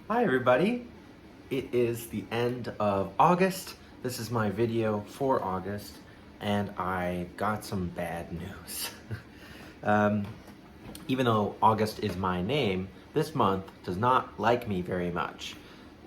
Hi everybody, it is the end of August. This is my video for August and I got some bad news. um, Even though August is my name, this month does not like me very much.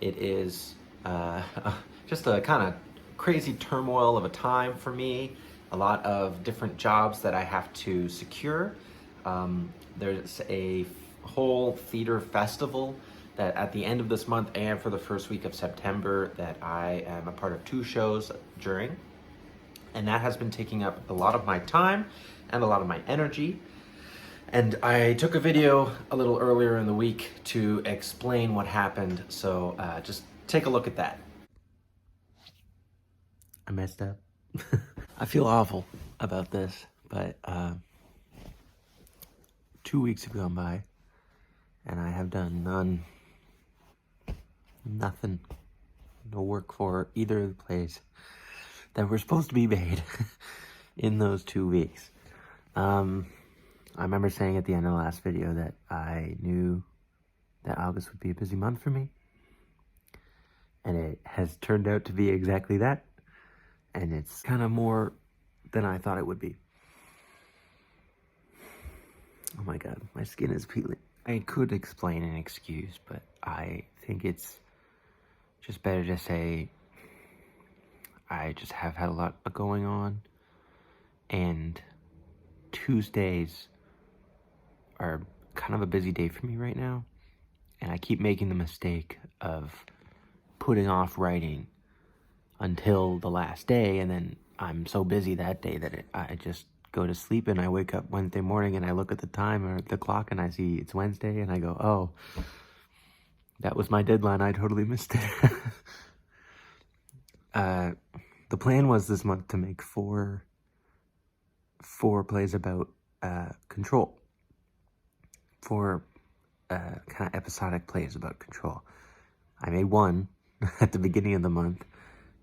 It is just a kind of crazy turmoil of a time for me, a lot of different jobs that I have to secure. There's a whole theater festival that at the end of this month and for the first week of September that I am a part of 2 shows during. And that has been taking up a lot of my time and a lot of my energy. And I took a video a little earlier in the week to explain what happened, so just take a look at that. I messed up. I feel awful about this, but 2 weeks have gone by and I have done nothing, no work for either of the plays that were supposed to be made in those 2 weeks. I remember saying at the end of the last video that I knew that August would be a busy month for me. And it has turned out to be exactly that. And it's kind of more than I thought it would be. Oh my God, my skin is peeling. I could explain an excuse, but I think it's just better to say I just have had a lot going on. And Tuesdays are kind of a busy day for me right now, and I keep making the mistake of putting off writing until the last day, and then I'm so busy that day that I just go to sleep, and I wake up Wednesday morning and I look at the time or the clock and I see it's Wednesday and I go, oh, that was my deadline, I totally missed it. The plan was this month to make four plays about control. 4 kind of episodic plays about control. I made one at the beginning of the month,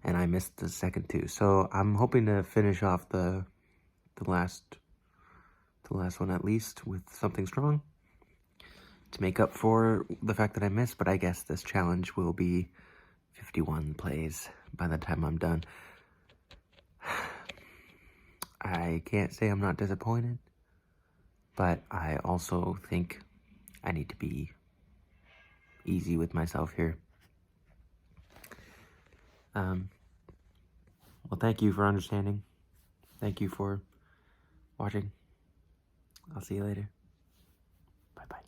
and I missed the second 2. So I'm hoping to finish off the last one at least with something strong to make up for the fact that I missed. But I guess this challenge will be 51 plays by the time I'm done. I can't say I'm not disappointed, but I also think I need to be easy with myself here. Well, thank you for understanding. Thank you for watching. I'll see you later. Bye-bye.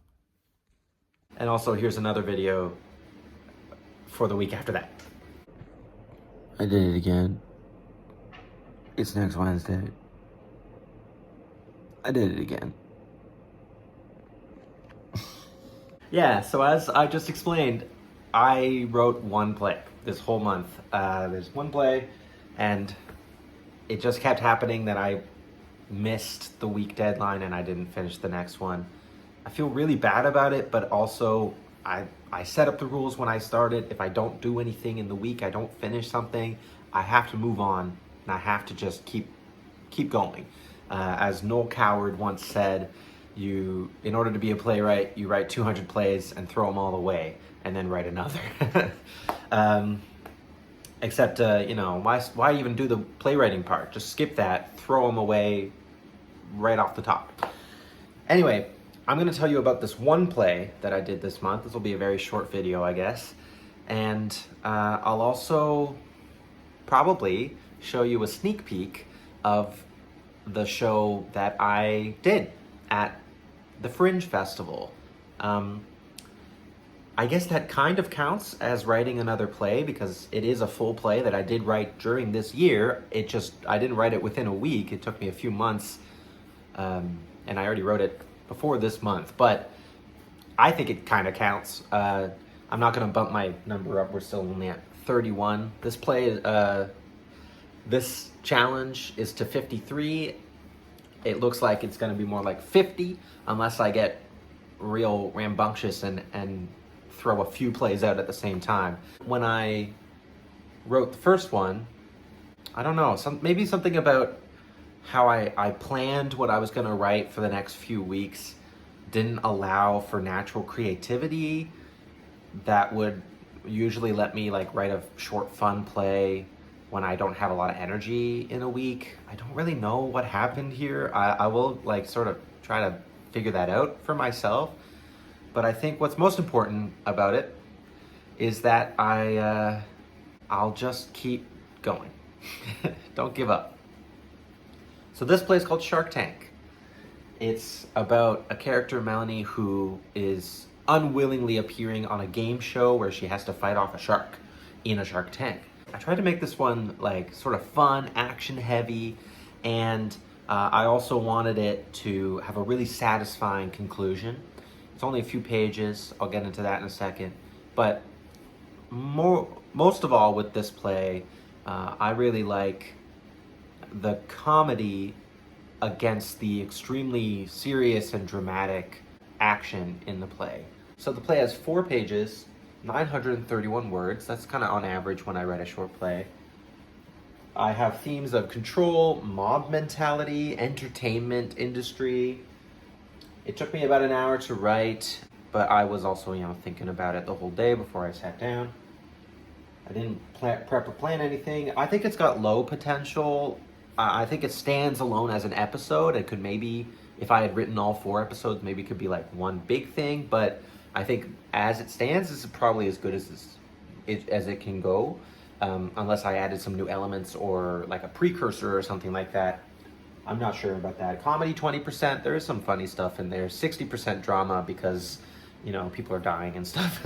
And also, here's another video for the week after that. I did it again. It's next Wednesday. I did it again. Yeah, so as I just explained, I wrote 1 play this whole month. There's 1 play, and it just kept happening that I missed the week deadline and I didn't finish the next one. I feel really bad about it, but also I set up the rules when I started. If I don't do anything in the week, I don't finish something, I have to move on, and I have to just keep going. As Noel Coward once said, in order to be a playwright, you write 200 plays and throw them all away, and then write another. Except, why even do the playwriting part? Just skip that, throw them away right off the top. Anyway, I'm going to tell you about this 1 play that I did this month. This will be a very short video, I guess. And I'll also probably show you a sneak peek of the show that I did at the Fringe Festival. I guess that kind of counts as writing another play because it is a full play that I did write during this year. I didn't write it within a week. It took me a few months, and I already wrote it before this month, but I think it kind of counts. I'm not gonna bump my number up. We're still only at 31. This challenge is to 53. It looks like it's gonna be more like 50 unless I get real rambunctious and throw a few plays out at the same time. When I wrote the first one, I don't know, maybe something about how I planned what I was gonna write for the next few weeks didn't allow for natural creativity. that would usually let me like write a short fun play when I don't have a lot of energy in a week. I don't really know what happened here. I will like sort of try to figure that out for myself. But I think what's most important about it is that I'll just keep going. Don't give up. So this play is called Shark Tank. It's about a character, Melanie, who is unwillingly appearing on a game show where she has to fight off a shark in a shark tank. I tried to make this one like sort of fun, action heavy, and I also wanted it to have a really satisfying conclusion. It's only a few pages. I'll get into that in a second. But most of all with this play, I really like the comedy against the extremely serious and dramatic action in the play. So the play has 4 pages, 931 words. That's kind of on average when I write a short play. I have themes of control, mob mentality, entertainment industry. It took me about an hour to write, but I was also, thinking about it the whole day before I sat down. I didn't prep or plan anything. I think it's got low potential. I think it stands alone as an episode. It could maybe, if I had written all 4 episodes, maybe it could be like one big thing, but I think as it stands, this is probably as good as it can go, unless I added some new elements or like a precursor or something like that. I'm not sure about that. Comedy 20%, there is some funny stuff in there. 60% drama because, people are dying and stuff.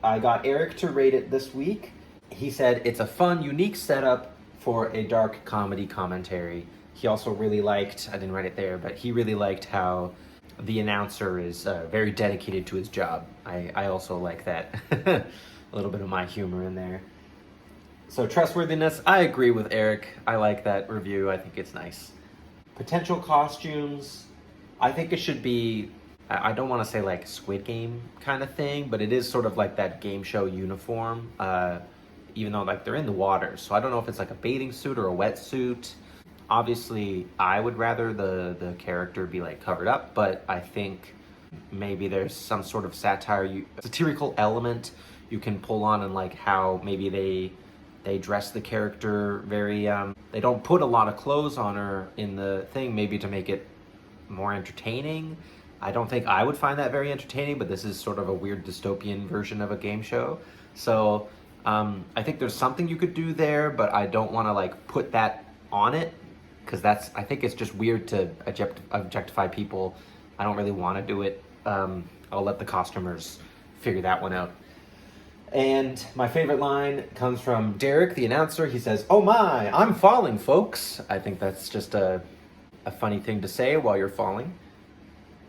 I got Eric to rate it this week. He said it's a fun, unique setup for a dark comedy commentary. He also really liked, I didn't write it there, but he really liked how the announcer is very dedicated to his job. I also like that. A little bit of my humor in there. So trustworthiness, I agree with Eric. I like that review. I think it's nice. Potential costumes, I think it should be, I don't want to say like Squid Game kind of thing, but it is sort of like that game show uniform, even though like they're in the water. So I don't know if it's like a bathing suit or a wetsuit. Obviously, I would rather the character be like covered up, but I think maybe there's some sort of satirical element you can pull on, and like how maybe they dress the character very, they don't put a lot of clothes on her in the thing, maybe to make it more entertaining. I don't think I would find that very entertaining, but this is sort of a weird dystopian version of a game show. So I think there's something you could do there, but I don't want to like put that on it, because I think it's just weird to objectify people. I don't really want to do it. I'll let the costumers figure that one out. And my favorite line comes from Derek, the announcer. He says, "Oh my, I'm falling, folks." I think that's just a funny thing to say while you're falling.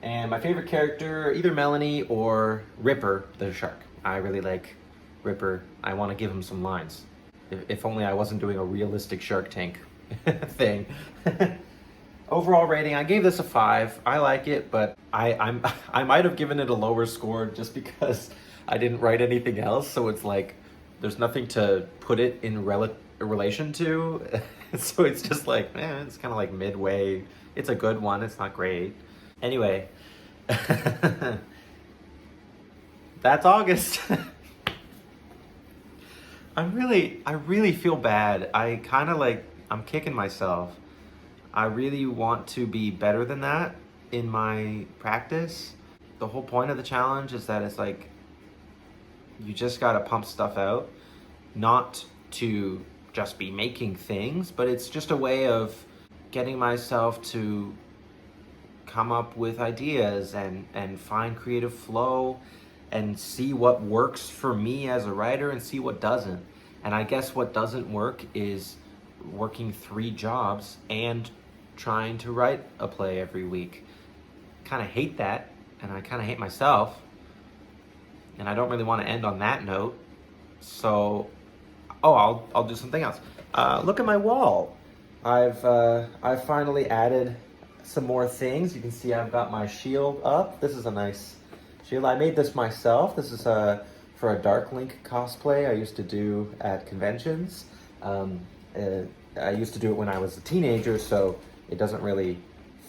And my favorite character, either Melanie or Ripper, the shark. I really like Ripper. I want to give him some lines. If only I wasn't doing a realistic Shark Tank thing. Overall rating, I gave this a 5. I like it, but I might have given it a lower score just because I didn't write anything else. So it's like there's nothing to put it in relation to. So it's just like, it's kind of like midway. It's a good one. It's not great. Anyway, that's August. I really feel bad. I'm kicking myself. I really want to be better than that in my practice. The whole point of the challenge is that it's like, you just gotta pump stuff out, not to just be making things, but it's just a way of getting myself to come up with ideas and find creative flow and see what works for me as a writer and see what doesn't. And I guess what doesn't work is working 3 jobs and trying to write a play every week. Kind of hate that, and I kind of hate myself, and I don't really want to end on that note. So, I'll do something else. Look at my wall. I've finally added some more things. You can see I've got my shield up. This is a nice shield. I made this myself. This is for a Dark Link cosplay I used to do at conventions. I used to do it when I was a teenager, so it doesn't really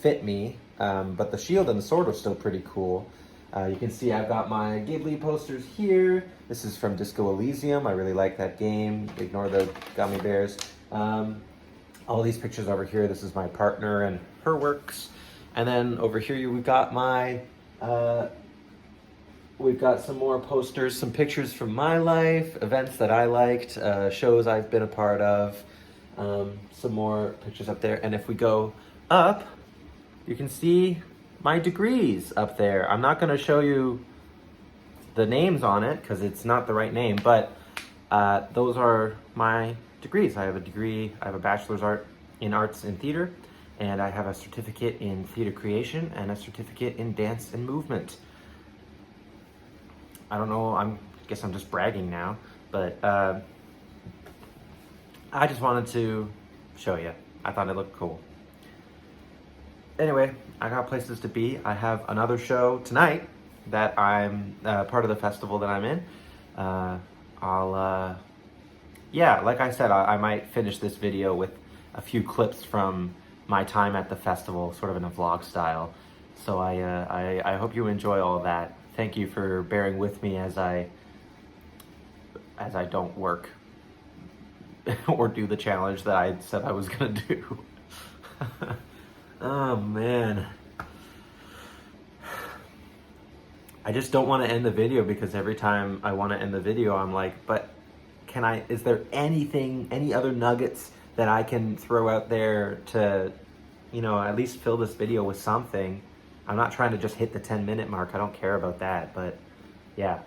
fit me. But the shield and the sword are still pretty cool. You can see I've got my Ghibli posters here. This is from Disco Elysium. I really like that game. Ignore the gummy bears. All these pictures over here, this is my partner and her works. And then over here we've got my, we've got some more posters, some pictures from my life, events that I liked, shows I've been a part of, some more pictures up there. And if we go up, you can see my degrees up there. I'm not gonna show you the names on it because it's not the right name, but those are my degrees. I have a degree, I have a bachelor's in arts and theater, and I have a certificate in theater creation and a certificate in dance and movement. I don't know, I guess I'm just bragging now, but I just wanted to show you. I thought it looked cool. Anyway, I got places to be. I have another show tonight that I'm part of the festival that I'm in. Yeah, like I said, I might finish this video with a few clips from my time at the festival, sort of in a vlog style. So I hope you enjoy all of that. Thank you for bearing with me as I don't work or do the challenge that I said I was gonna do. Oh man. I just don't want to end the video because every time I want to end the video, I'm like, but is there any other nuggets that I can throw out there to, you know, at least fill this video with something? I'm not trying to just hit the 10-minute mark. I don't care about that, but yeah.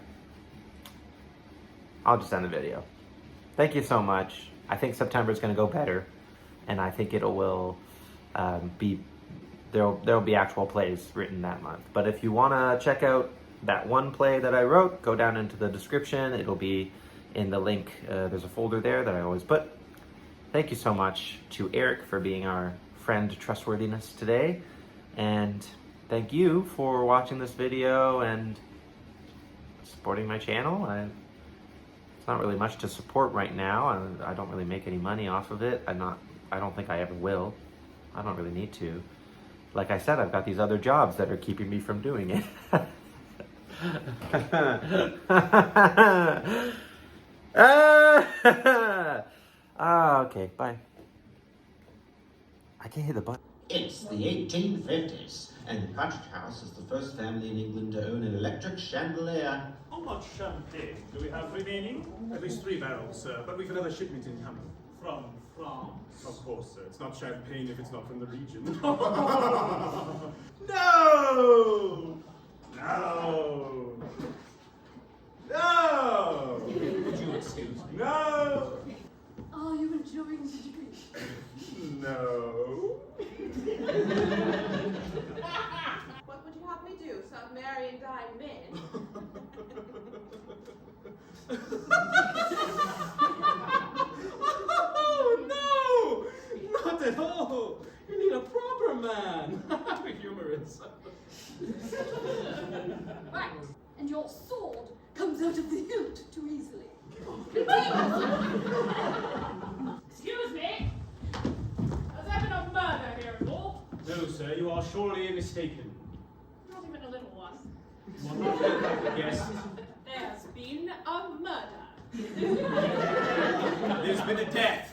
I'll just end the video. Thank you so much. I think September is going to go better, and I think there'll be actual plays written that month. But if you want to check out that one play that I wrote, go down into the description. It'll be in the link. There's a folder there that I always put. Thank you so much to Eric for being our friend trustworthiness today. And thank you for watching this video and supporting my channel. It's not really much to support right now. I don't really make any money off of it. I don't think I ever will. I don't really need to. Like I said, I've got these other jobs that are keeping me from doing it. Okay, bye. I can't hit the button. It's the 1850s, and the Partridge House is the first family in England to own an electric chandelier. How much champagne do we have remaining? At least 3 barrels, sir, but we've another shipment incoming. From France. Of course, sir. It's not champagne if it's not from the region. No! No! No! Would you excuse me? No! Are you enjoying the degree? No. What would you have me do? Start marrying dying men? Oh, no! Not at all! You need a proper man! You're humorous. Right. And your sword comes out of the hilt too easily. Excuse me? Has there been a murder here at all? No, sir, you are surely mistaken. Not even a little one. Yes. There's been a murder. There's been a death.